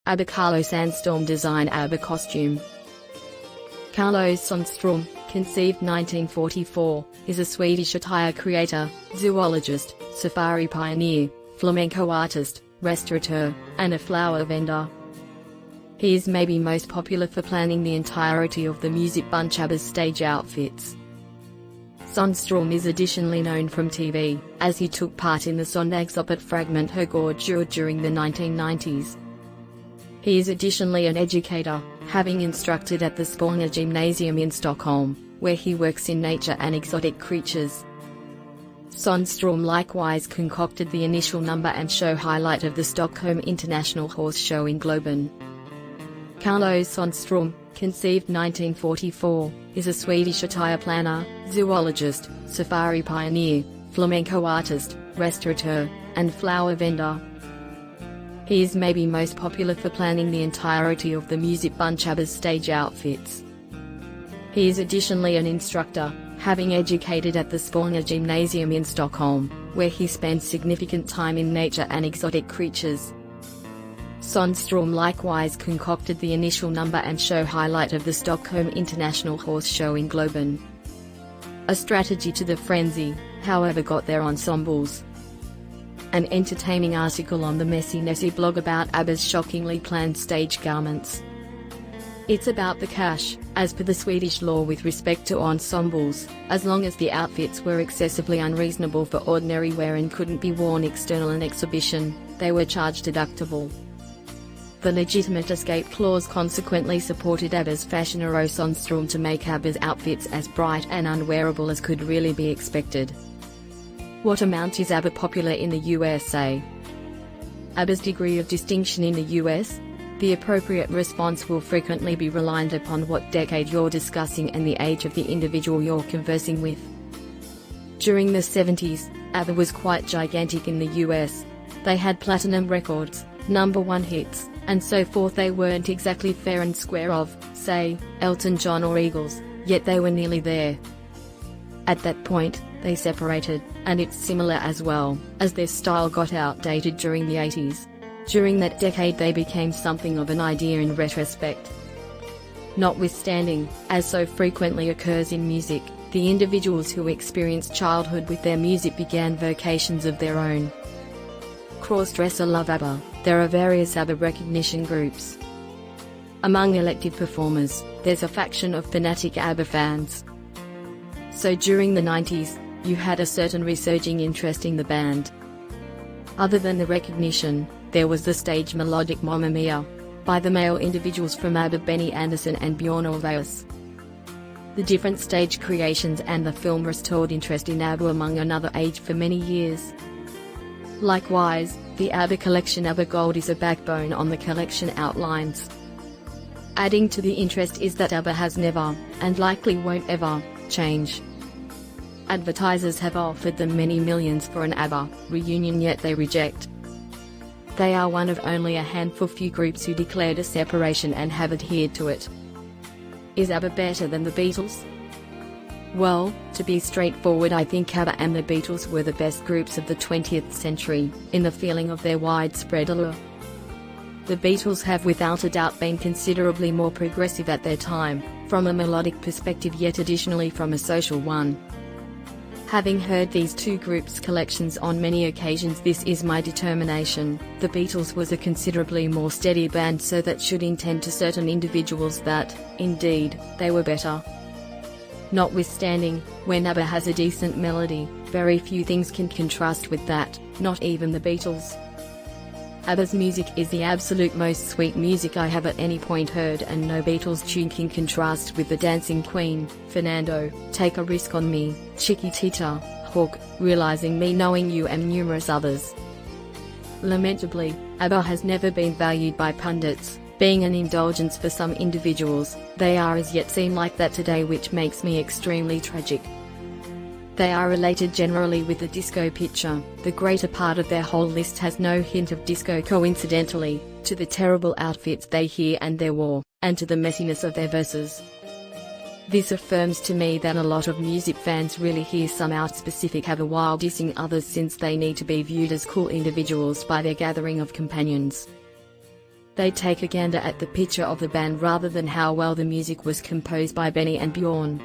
Abba Carlo Sandstorm design Abba costume. Carlo Sandstorm, conceived 1944, is a Swedish attire creator, zoologist, safari pioneer, flamenco artist, restaurateur, and a flower vendor. He is maybe most popular for planning the entirety of the music bunch Abba's stage outfits. Sandstorm is additionally known from TV, as he took part in the Sondagsopet fragment Herrgårdsdjur during the 1990s. He is additionally an educator, having instructed at the Spånga Gymnasium in Stockholm, where he works in nature and exotic creatures. Sandstorm likewise concocted the initial number and show highlight of the Stockholm International Horse Show in Globen. Carlo Sandstorm, conceived 1944, is a Swedish attire planner, zoologist, safari pioneer, flamenco artist, restaurateur, and flower vendor. He is maybe most popular for planning the entirety of the music bunch Abba's stage outfits. He is additionally an instructor, having educated at the Spånga Gymnasium in Stockholm, where he spends significant time in nature and exotic creatures. Sandstorm likewise concocted the initial number and show highlight of the Stockholm International Horse Show in Globen. A strategy to the frenzy, however, got their ensembles. An entertaining article on the Messy Nessie blog about Abba's shockingly planned stage garments. It's about the cash, as per the Swedish law with respect to ensembles, as long as the outfits were excessively unreasonable for ordinary wear and couldn't be worn external an exhibition, they were charged deductible. The legitimate escape clause consequently supported Abba's fashion hero Sandstorm to make Abba's outfits as bright and unwearable as could really be expected. What amount is Abba popular in the USA? Abba's degree of distinction in the US? The appropriate response will frequently be reliant upon what decade you're discussing and the age of the individual you're conversing with. During the 70s, Abba was quite gigantic in the US. They had platinum records, #1 hits, and so forth. They weren't exactly fair and square of, say, Elton John or Eagles, yet they were nearly there. At that point, they separated, and it's similar as well, as their style got outdated during the 80s. During that decade they became something of an idea in retrospect. Notwithstanding, as so frequently occurs in music, the individuals who experienced childhood with their music began vocations of their own. Crossdresser love Abba. There are various Abba recognition groups. Among elective performers, there's a faction of fanatic Abba fans. So during the 90s, you had a certain resurging interest in the band. Other than the recognition, there was the stage melodic Mamma Mia, by the male individuals from Abba, Benny Andersson and Bjorn Ulvaeus. The different stage creations and the film restored interest in Abba among another age for many years. Likewise, the Abba collection Abba Gold is a backbone on the collection outlines. Adding to the interest is that Abba has never, and likely won't ever, change. Advertisers have offered them many millions for an Abba reunion, yet they reject. They are one of only a handful few groups who declared a separation and have adhered to it. Is Abba better than the Beatles? Well, to be straightforward, I think Abba and the Beatles were the best groups of the 20th century, in the feeling of their widespread allure. The Beatles have without a doubt been considerably more progressive at their time, from a melodic perspective, yet additionally from a social one. Having heard these two groups' collections on many occasions, this is my determination: the Beatles was a considerably more steady band, so that should intend to certain individuals that, indeed, they were better. Notwithstanding, when Abba has a decent melody, very few things can contrast with that, not even the Beatles. Abba's music is the absolute most sweet music I have at any point heard, and no Beatles tune can contrast with the Dancing Queen, Fernando, Take a Risk on Me, Chiquitita, Hook, Realizing Me, Knowing You and numerous others. Lamentably, Abba has never been valued by pundits, being an indulgence for some individuals. They are as yet seen like that today, which makes me extremely tragic. They are related generally with the disco picture. The greater part of their whole list has no hint of disco, coincidentally, to the terrible outfits they here and there wore, and to the messiness of their verses. This affirms to me that a lot of music fans really hear some out specific Abba while dissing others, since they need to be viewed as cool individuals by their gathering of companions. They take a gander at the picture of the band rather than how well the music was composed by Benny and Bjorn.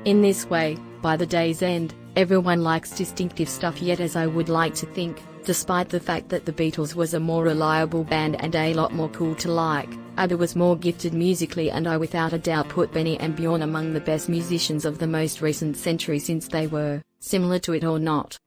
In this way, by the day's end, everyone likes distinctive stuff, yet as I would like to think, despite the fact that the Beatles was a more reliable band and a lot more cool to like, Abba was more gifted musically, and I without a doubt put Benny and Bjorn among the best musicians of the most recent century, since they were, similar to it or not.